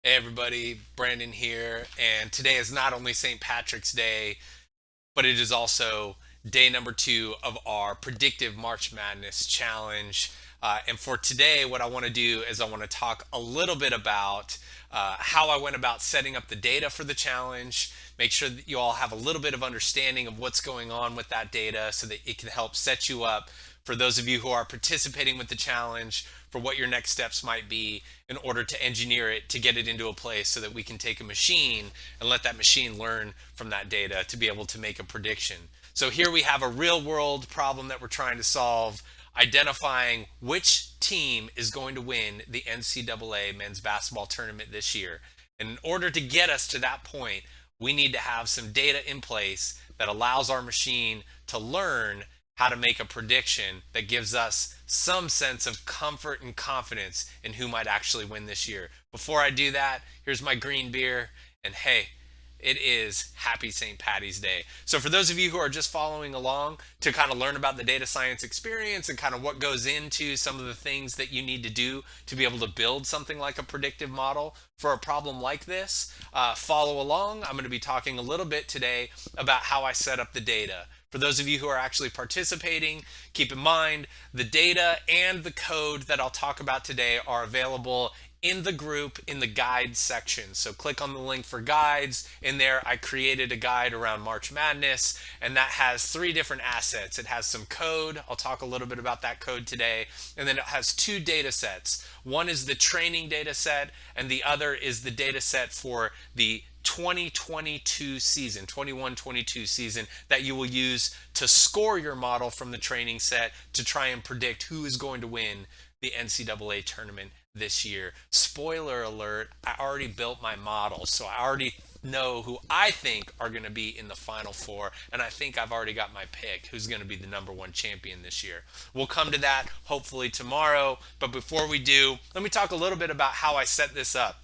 Hey everybody, Brandon here, and today is not only St. Patrick's Day, but it is also day number 2 of our Predictive March Madness Challenge. And for today, what I want to do is I want to talk a little bit about how I went about setting up the data for the challenge, make sure that you all have a little bit of understanding of what's going on with that data so that it can help set you up for those of you who are participating with the challenge for what your next steps might be in order to engineer it to get it into a place so that we can take a machine and let that machine learn from that data to be able to make a prediction. So here we have a real world problem that we're trying to solve, identifying which team is going to win the NCAA men's basketball tournament this year. And in order to get us to that point, we need to have some data in place that allows our machine to learn how to make a prediction that gives us some sense of comfort and confidence in who might actually win this year. Before I do that, here's my green beer, and hey, it is Happy St. Patty's Day. So for those of you who are just following along to kind of learn about the data science experience and kind of what goes into some of the things that you need to do to be able to build something like a predictive model for a problem like this, follow along. I'm going to be talking a little bit today about how I set up the data. For those of you who are actually participating, keep in mind the data and the code that I'll talk about today are available in the group in the guides section. So click on the link for guides. In there, I created a guide around March Madness, and that has 3 different assets. It has some code. I'll talk a little bit about that code today. And then it has 2 data sets. One is the training data set, and the other is the data set for the 2022 season, 21-22 season, that you will use to score your model from the training set to try and predict who is going to win the NCAA tournament this year. Spoiler alert, I already built my model, so I already know who I think are going to be in the Final Four, and I think I've already got my pick who's going to be the #1 champion this year. We'll come to that hopefully tomorrow, but before we do, let me talk a little bit about how I set this up.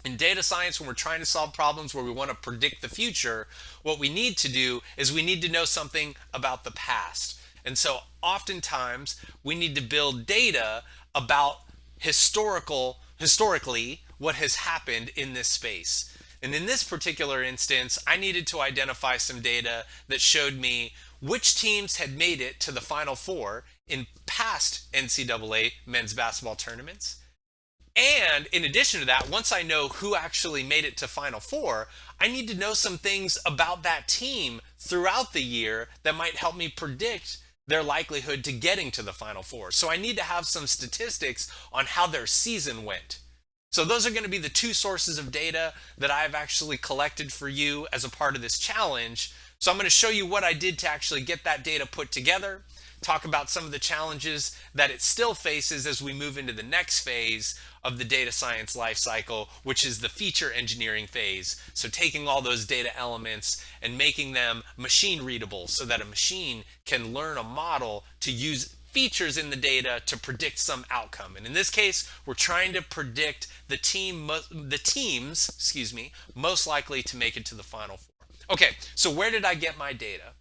In data science, when we're trying to solve problems where we want to predict the future, what we need to do is we need to know something about the past. And so oftentimes we need to build data about historically what has happened in this space. And in this particular instance, I needed to identify some data that showed me which teams had made it to the Final Four in past NCAA men's basketball tournaments. And in addition to that, once I know who actually made it to Final Four, I need to know some things about that team throughout the year that might help me predict their likelihood to getting to the Final Four. So I need to have some statistics on how their season went. So those are going to be the 2 sources of data that I've actually collected for you as a part of this challenge. So I'm going to show you what I did to actually get that data put together, talk about some of the challenges that it still faces as we move into the next phase of the data science lifecycle, which is the feature engineering phase. So taking all those data elements and making them machine readable so that a machine can learn a model to use features in the data to predict some outcome. And in this case, we're trying to predict the teams, most likely to make it to the Final Four. Okay, so where did I get my data?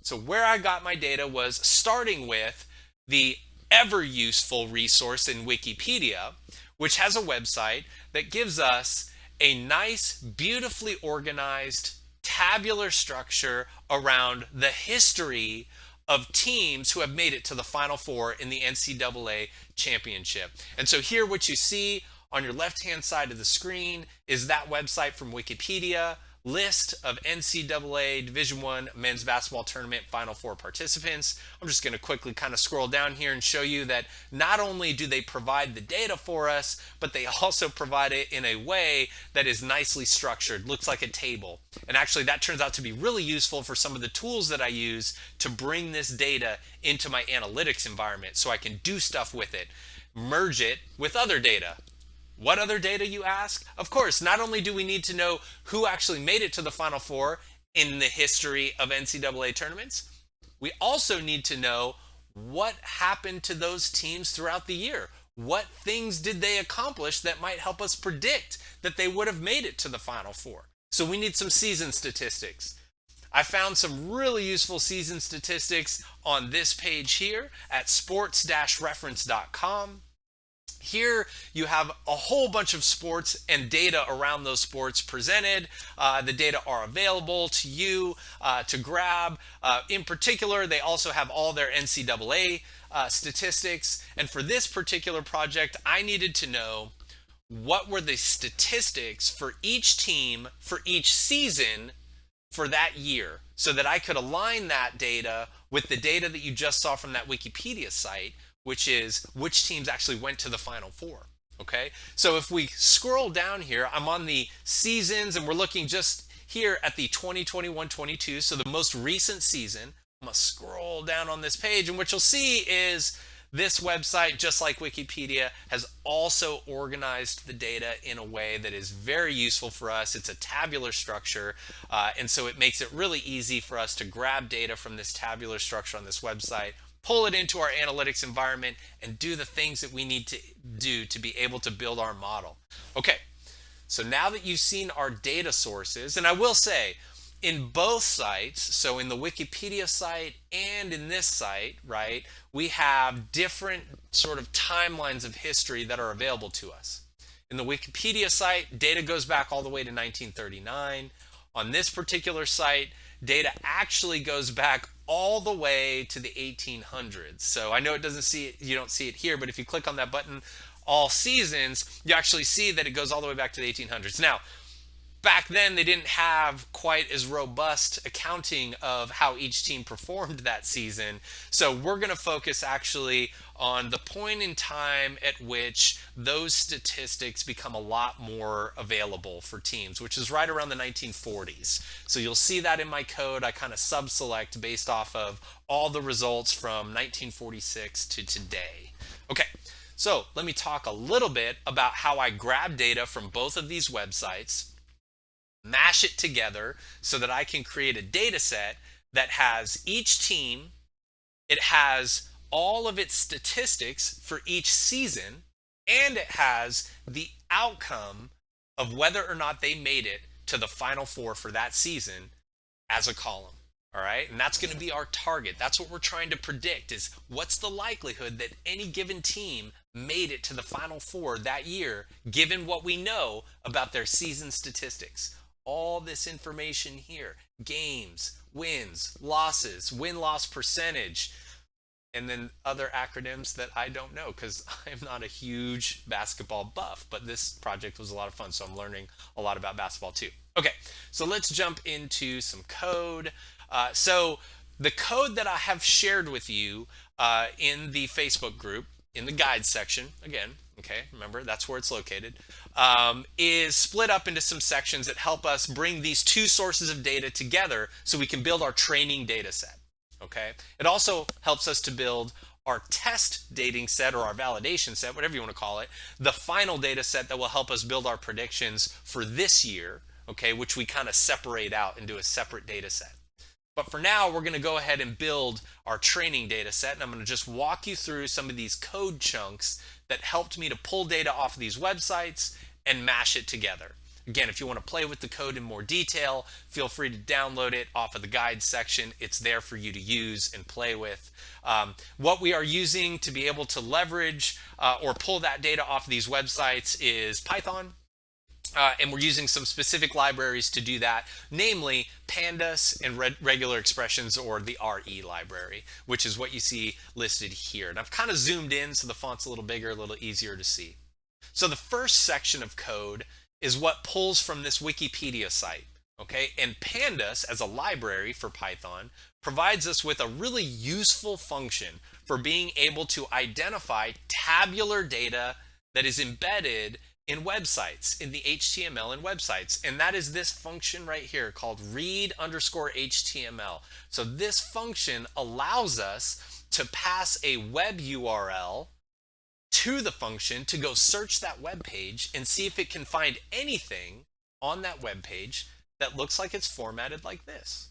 So where I got my data was starting with the ever useful resource in Wikipedia, which has a website that gives us a nice, beautifully organized tabular structure around the history of teams who have made it to the Final Four in the NCAA championship. And so here what you see on your left-hand side of the screen is that website from Wikipedia, list of NCAA Division I men's basketball tournament Final Four participants. I'm just going to quickly kind of scroll down here and show you that not only do they provide the data for us, but they also provide it in a way that is nicely structured, looks like a table. And actually that turns out to be really useful for some of the tools that I use to bring this data into my analytics environment so I can do stuff with it, merge it with other data. What other data, you ask? Of course, not only do we need to know who actually made it to the Final Four in the history of NCAA tournaments, we also need to know what happened to those teams throughout the year. What things did they accomplish that might help us predict that they would have made it to the Final Four? So we need some season statistics. I found some really useful season statistics on this page here at sports-reference.com. Here you have a whole bunch of sports and data around those sports presented. The data are available to you to grab. In particular, they also have all their NCAA statistics. And for this particular project, I needed to know what were the statistics for each team for each season for that year, so that I could align that data with the data that you just saw from that Wikipedia site, which is which teams actually went to the Final Four. Okay, so if we scroll down here, I'm on the seasons and we're looking just here at the 2021-22, so the most recent season. I'm gonna scroll down on this page, and what you'll see is this website, just like Wikipedia, has also organized the data in a way that is very useful for us. It's a tabular structure, and so it makes it really easy for us to grab data from this tabular structure on this website, pull it into our analytics environment, and do the things that we need to do to be able to build our model. Okay, so now that you've seen our data sources, and I will say, in both sites, so in the Wikipedia site and in this site, right, we have different sort of timelines of history that are available to us. In the Wikipedia site, data goes back all the way to 1939. On this particular site, data actually goes back all the way to the 1800s. So I know it doesn't see it, you don't see it here, but if you click on that button, all seasons, you actually see that it goes all the way back to the 1800s. Now, back then they didn't have quite as robust accounting of how each team performed that season. So we're going to focus actually on the point in time at which those statistics become a lot more available for teams, which is right around the 1940s. So you'll see that in my code. I kind of sub-select based off of all the results from 1946 to today. Okay, so let me talk a little bit about how I grab data from both of these websites, mash it together so that I can create a data set that has each team, it has all of its statistics for each season, and it has the outcome of whether or not they made it to the Final Four for that season as a column. All right, and that's going to be our target. That's what we're trying to predict, is what's the likelihood that any given team made it to the Final Four that year, given what we know about their season statistics. All this information here, games, wins, losses, win-loss percentage, and then other acronyms that I don't know because I'm not a huge basketball buff, but this project was a lot of fun, so I'm learning a lot about basketball too. Okay, so let's jump into some code. So the code that I have shared with you in the Facebook group, in the guide section, again, okay, remember that's where it's located, is split up into some sections that help us bring these two sources of data together so we can build our training data set. Okay, it also helps us to build our test dating set or our validation set, whatever you want to call it, the final data set that will help us build our predictions for this year, okay, which we kind of separate out into a separate data set. But for now, we're going to go ahead and build our training data set, and I'm going to just walk you through some of these code chunks that helped me to pull data off of these websites and mash it together. Again, if you want to play with the code in more detail, feel free to download it off of the guide section. It's there for you to use and play with. What we are using to be able to leverage or pull that data off of these websites is Python. And we're using some specific libraries to do that, namely pandas and regular expressions, or the RE library, which is what you see listed here. And I've kind of zoomed in so the font's a little bigger, a little easier to see. So the first section of code is what pulls from this Wikipedia site. Okay, and pandas as a library for Python provides us with a really useful function for being able to identify tabular data that is embedded in websites, in the HTML in websites. And that is this function right here called read_HTML. So this function allows us to pass a web URL to the function to go search that web page and see if it can find anything on that web page that looks like it's formatted like this.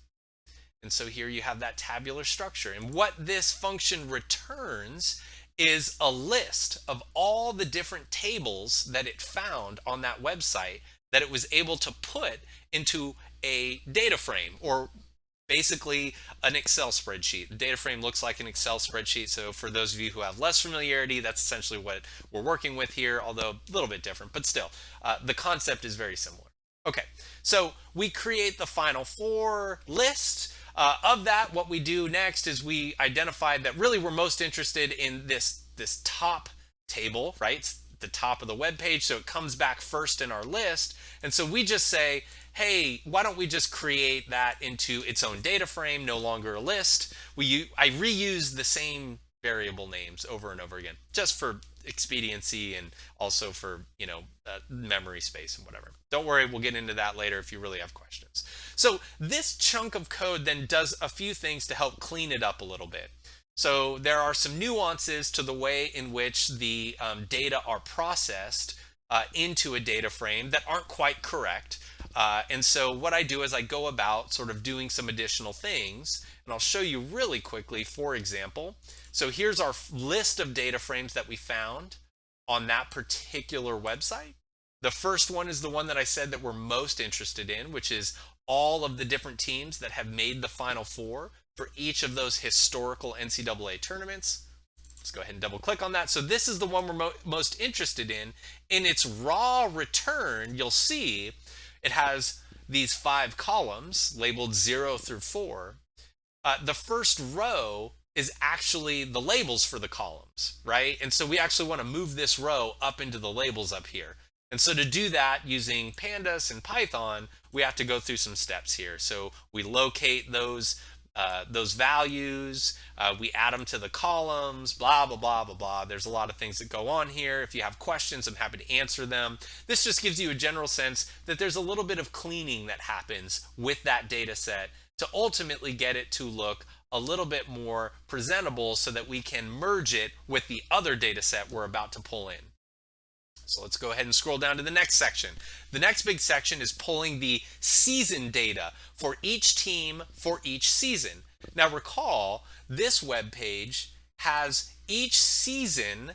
And so here you have that tabular structure. And what this function returns is a list of all the different tables that it found on that website that it was able to put into a data frame, or Basically an Excel spreadsheet. The data frame looks like an Excel spreadsheet. So for those of you who have less familiarity, that's essentially what we're working with here, although a little bit different, but still, the concept is very similar. Okay, so we create the final four list. Of that, what we do next is we identify that really we're most interested in this top table, right? It's the top of the web page, so it comes back first in our list. And so we just say, hey, why don't we just create that into its own data frame, no longer a list. I reuse the same variable names over and over again, just for expediency and also for memory space and whatever. Don't worry, we'll get into that later if you really have questions. So this chunk of code then does a few things to help clean it up a little bit. So there are some nuances to the way in which the data are processed into a data frame that aren't quite correct. And so what I do is I go about sort of doing some additional things, and I'll show you really quickly. For example, so here's our list of data frames that we found on that particular website. The first one is the one that I said that we're most interested in, which is all of the different teams that have made the Final Four for each of those historical NCAA tournaments. Let's go ahead and double click on that. So this is the one we're most interested in. In its raw return, you'll see it has these 5 columns labeled 0 through 4. The first row is actually the labels for the columns, right? And so we actually want to move this row up into the labels up here. And so to do that using pandas and Python, we have to go through some steps here. So we locate those values, we add them to the columns, blah, blah, blah, blah, blah. There's a lot of things that go on here. If you have questions, I'm happy to answer them. This just gives you a general sense that there's a little bit of cleaning that happens with that data set to ultimately get it to look a little bit more presentable so that we can merge it with the other data set we're about to pull in. So let's go ahead and scroll down to the next section. The next big section is pulling the season data for each team for each season. Now recall, this web page has each season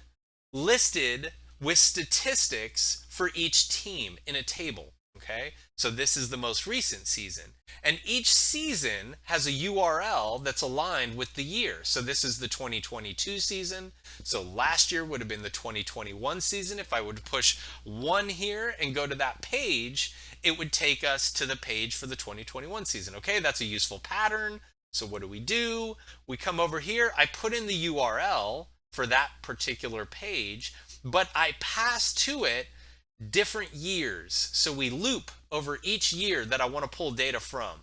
listed with statistics for each team in a table. Okay, so this is the most recent season. And each season has a URL that's aligned with the year. So this is the 2022 season. So last year would have been the 2021 season. If I would push 1 here and go to that page, it would take us to the page for the 2021 season. Okay, that's a useful pattern. So what do? We come over here. I put in the URL for that particular page, but I pass to it different years. So we loop over each year that I want to pull data from.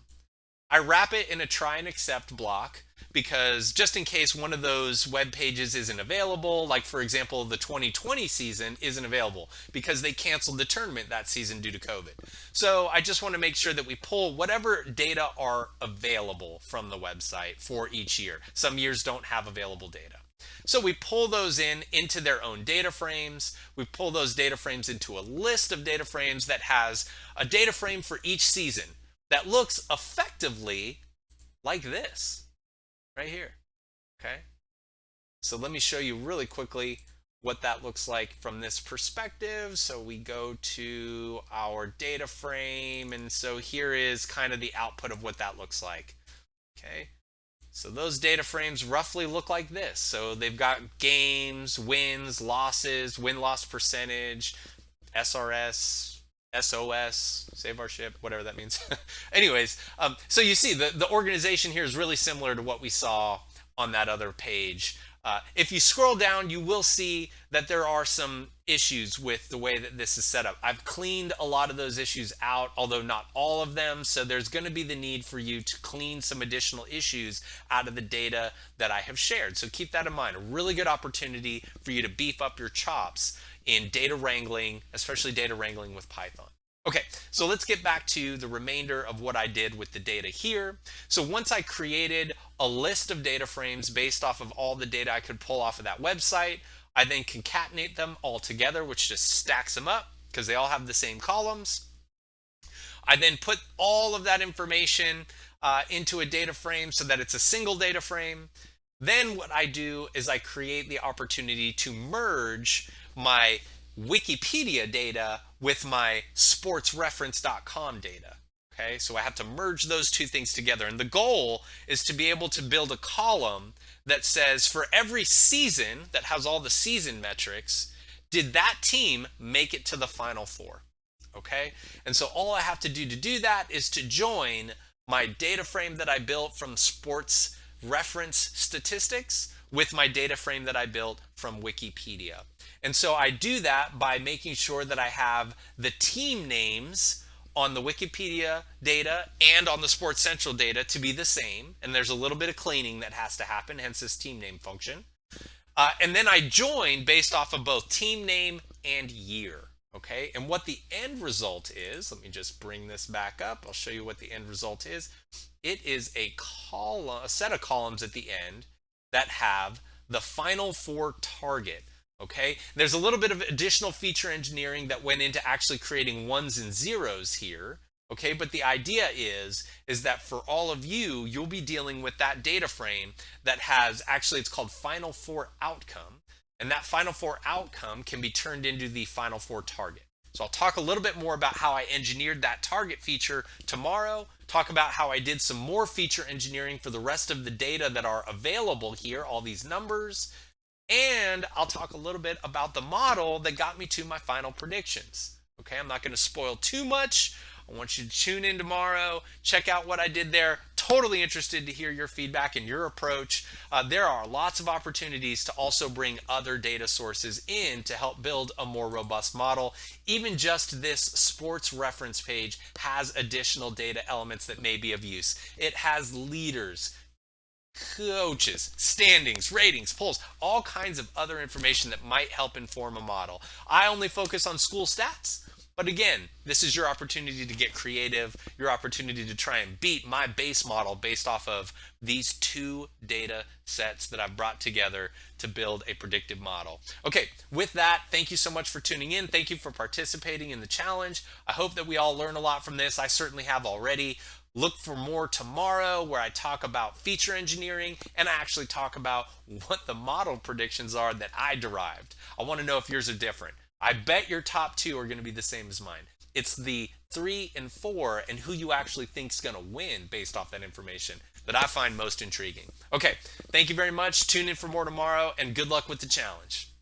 I wrap it in a try and accept block because just in case one of those web pages isn't available, like for example, the 2020 season isn't available because they canceled the tournament that season due to COVID. So I just want to make sure that we pull whatever data are available from the website for each year. Some years don't have available data. So we pull those into their own data frames. We pull those data frames into a list of data frames that has a data frame for each season that looks effectively like this right here. Okay. So let me show you really quickly what that looks like from this perspective. So we go to our data frame, and so here is kind of the output of what that looks like. Okay. So those data frames roughly look like this. So they've got games, wins, losses, win-loss percentage, SRS, SOS, save our ship, whatever that means. Anyways, so you see the organization here is really similar to what we saw on that other page. If you scroll down, you will see that there are some issues with the way that this is set up. I've cleaned a lot of those issues out, although not all of them. So there's going to be the need for you to clean some additional issues out of the data that I have shared. So keep that in mind. A really good opportunity for you to beef up your chops in data wrangling, especially data wrangling with Python. Okay, so let's get back to the remainder of what I did with the data here. So once I created a list of data frames based off of all the data I could pull off of that website, I then concatenate them all together, which just stacks them up because they all have the same columns. I then put all of that information into a data frame so that it's a single data frame. Then what I do is I create the opportunity to merge my Wikipedia data with my sportsreference.com data. Okay, so I have to merge those two things together. And the goal is to be able to build a column that says for every season that has all the season metrics, did that team make it to the final four? Okay, and so all I have to do that is to join my data frame that I built from sports reference statistics with my data frame that I built from Wikipedia. And so I do that by making sure that I have the team names on the Wikipedia data and on the Sports Central data to be the same. And there's a little bit of cleaning that has to happen, hence this team name function. And then I join based off of both team name and year. Okay, and what the end result is, let me just bring this back up. I'll show you what the end result is. It is a column, a set of columns at the end that have the final four target. Okay, there's a little bit of additional feature engineering that went into actually creating ones and zeros here. Okay, but the idea is that for all of you, you'll be dealing with that data frame that has actually, it's called final four outcome. And that final four outcome can be turned into the final four target. So I'll talk a little bit more about how I engineered that target feature tomorrow, talk about how I did some more feature engineering for the rest of the data that are available here, all these numbers, and I'll talk a little bit about the model that got me to my final predictions. Okay, I'm not going to spoil too much. I want you to tune in tomorrow, check out what I did there. Totally interested to hear your feedback and your approach. There are lots of opportunities to also bring other data sources in to help build a more robust model. Even just this sports reference page has additional data elements that may be of use. It has leaders, coaches, standings, ratings, polls, all kinds of other information that might help inform a model. I only focus on school stats. But again, this is your opportunity to get creative, your opportunity to try and beat my base model based off of these two data sets that I've brought together to build a predictive model. Okay, with that, thank you so much for tuning in. Thank you for participating in the challenge. I hope that we all learn a lot from this. I certainly have already. Look for more tomorrow where I talk about feature engineering and I actually talk about what the model predictions are that I derived. I want to know if yours are different. I bet your top two are going to be the same as mine. It's the 3 and 4 and who you actually think is going to win based off that information that I find most intriguing. Okay, thank you very much. Tune in for more tomorrow and good luck with the challenge.